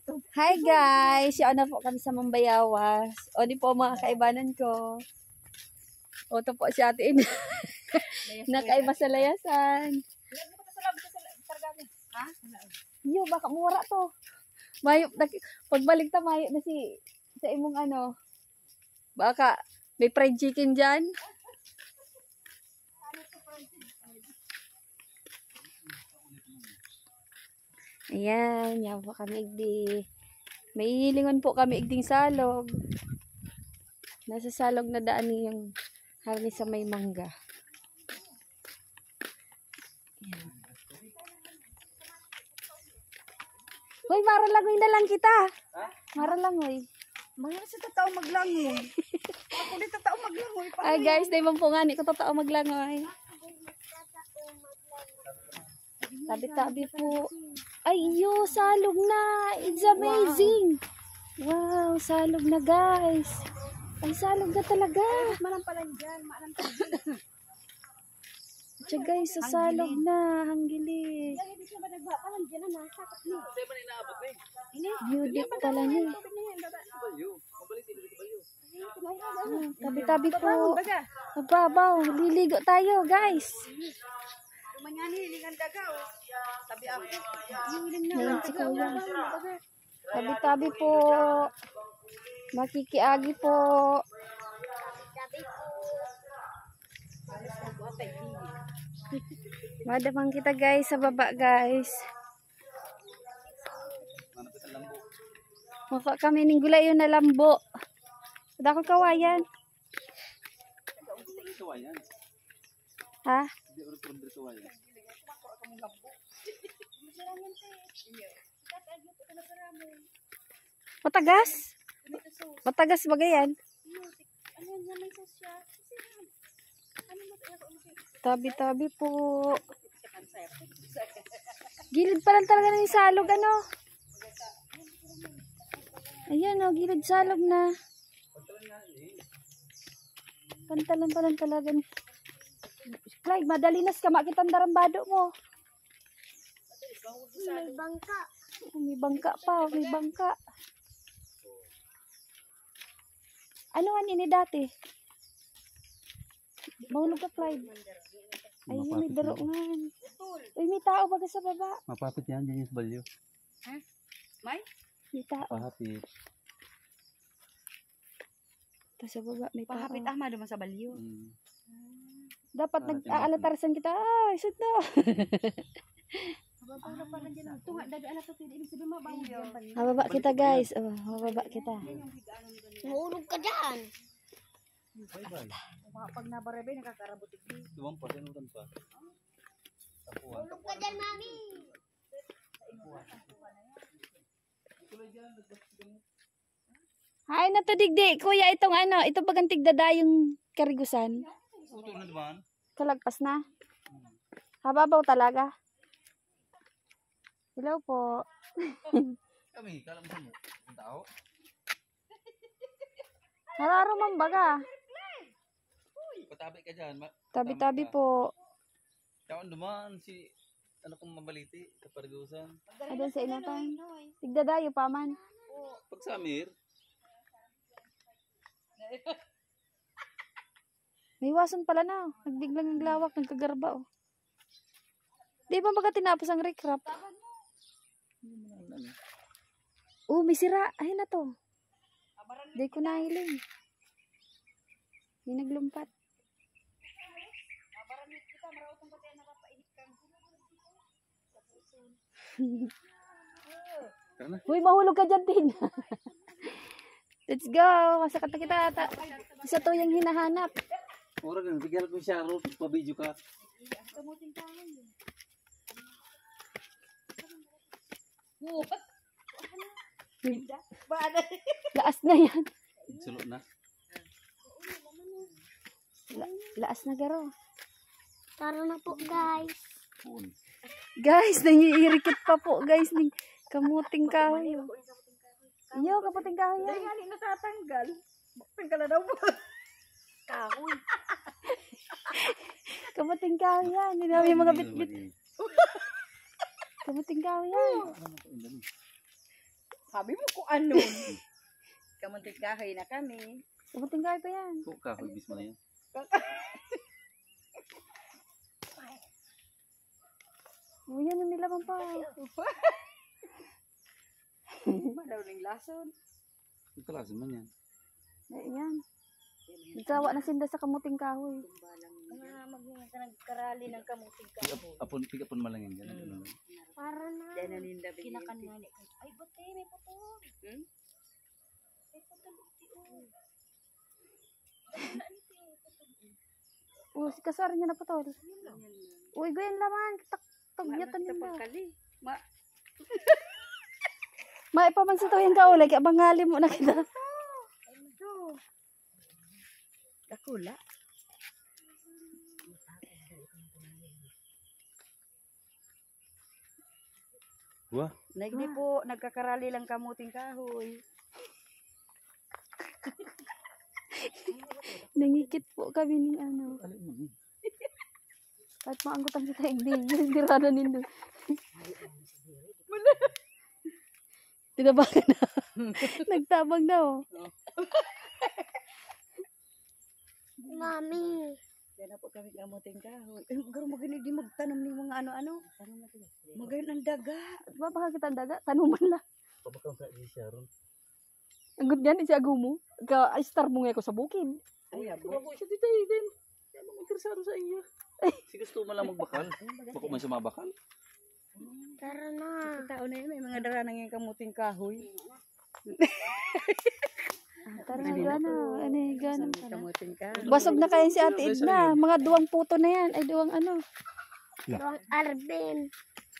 Hi guys! Yan na po kami sa Mambayawas. O di po mga kaibanan ko. O to po si Ate Ina. Nakaiba sa layasan. Yo, baka mura to. Mayo, pagbalik ta mayo na si sa imong ano. Baka may fried chicken dyan. Ayan, yan po kami igdi. May hilingon po kami igding salog. Nasa salog na daan yung harni sa may mangga. Ayan. Hoy, maralangoy na lang kita. Ha? Maralangoy. Mahal sa tatao maglangoy. Ako di tatao maglangoy. Ay guys, di man po nga ni ko tatao maglangoy. Tabi-tabi po. Ay, iyo, salog na. It's amazing. Wow, salog na guys. Ay, salog na talaga. Manang pala dyan. Manang pala dyan. Diyan guys, sa salog na. Hanggili. Yan, hindi siya ba nagbapalan dyan na nasakot niya. Hindi ba ninaabot eh? Beauty pala niya. Tabi-tabi po. Mababaw. Liligo tayo guys. Kumanyani, hilingan daga. Tabi ako. Ngayon si Kuya. Tabi-tabi po. Makikiagi po. Madamang kita guys sa baba guys. Maka kami ning gulay yun na lambo. Ada ko kawayan. Ha? Matagas? Matagas ba yan? Tabi-tabi po. Gilid pa lang talaga ng salog ano. Ayan o, gilid salog na. Pantalan pa lang talaga. Clyde, madalinas ka makitang darambado mo. May bangka. May bangka pa, may bangka. Ano nga nini dati? Mahulog ka, Clyde. Ay, may daroongan. Uy, may tao baga sa baba. Mapapit yan, dyan yung sa balyo. Ha? May? May tao. Pahapit. Tapos sa baba, may tao. Pahapit ahma naman sa balyo. Dapat nag-aalatarsan kita. Ay, sud na. Habang na parang dyan. Tunga, dadaan na ito. Ibig sabihin mabayo. Mababa kita, guys. Oh, mababa kita. Mahulog ka dyan. Pag nabarebe, nakakarabutik din. Duwang pa, sinutan pa. Mahulog ka dyan, mami. Hay na to digdi. Kuya, itong ano, ito bagang tigdada yung karigusan. Uto na naman. Kalagpas na. Hababaw talaga. Hello po. Kami, kalam mo. Ang tao. Nararo man baga. Patabi ka dyan. Tabi-tabi po. Kawan duman si ano kung mabaliti sa parigusan. Adun sa inatan. Tigdadayo pa man. Pag Samir, May wason pala na. Nagbiglang naglawak, nagkagarba oh. Di ba baga tinapos ang recrap? May sira. Ay na to. Di ko nahiling. May naglumpat. Uy, mahulog ka dyan, Tin. Let's go. Masakat na kita. Isa to yung hinahanap. ora gan bigyan ko siya ro pa-video ka. Kamuting kahoy. Laas na yan. Sulot na. Laas na garo. Tara na po, guys. Guys, nangiirikit pa po, guys. Ng kamuting kahoy. Iyo, kamuting kahoy yan. Dahil nga natatanggal. Tanggal na daw po. Kahoy. Kamuting kahoy yan. Hindi namin mga bit-bit. Kamuting kahoy yan. Sabi mo kung ano. Kamuntik kahoy na kami. Kamuting kahoy pa yan. Oo, kahoy mismo na yan. O yan ang nilaman pa. Malaw ng lason. Ito talaga man yan. Ayan. Nagsawa na sinda sa kamuting kahoy. Mga nagkarali ng kamuting kahoy. Pigapon malang yan. Ganun. Para na. Diyan na ninda Kinakanwani. Ay, bate, may putol. Hmm? May putol. Oh, si kasar niya na putol. Uy, ganyan laman. Tagyatan yun ba? Maipaman sa tawin ka ulit. Abang ngali mo na kita. Dakula. Wah. Naigdi po, nagkakarali lang kamuting kahoy. Nangikit po kami ni ano. Alin mo eh. Kahit maanggutan kita hindi. Hindi rana nindo. Tinabagan na. Nagtabang na oh. Mami. Yan na po kami kamuting kahoy. Eh, garo magaling di magtanom ng mga ano-ano. Magaling ang daga. Diba baka kita ang daga? Tanuman lang. Pabakaw ka di siya ron. Ang good yan, isi agumo. Ka-star mo nga ako sa bukid. Ay, abo. Ako siya dito din. Yan ang interesado sa iyo. Si gusto mo lang magbakal. Bako man siya mabakal. Tara na. Tao na yun, may mga dara nang yung kamuting kahoy. Tara na, gana. Ano yung gana? Kamuting kahoy. Basog na kayo si Ate Edna. Mga duwang puto na yan. Ay, duwang ano. Doang Arvin.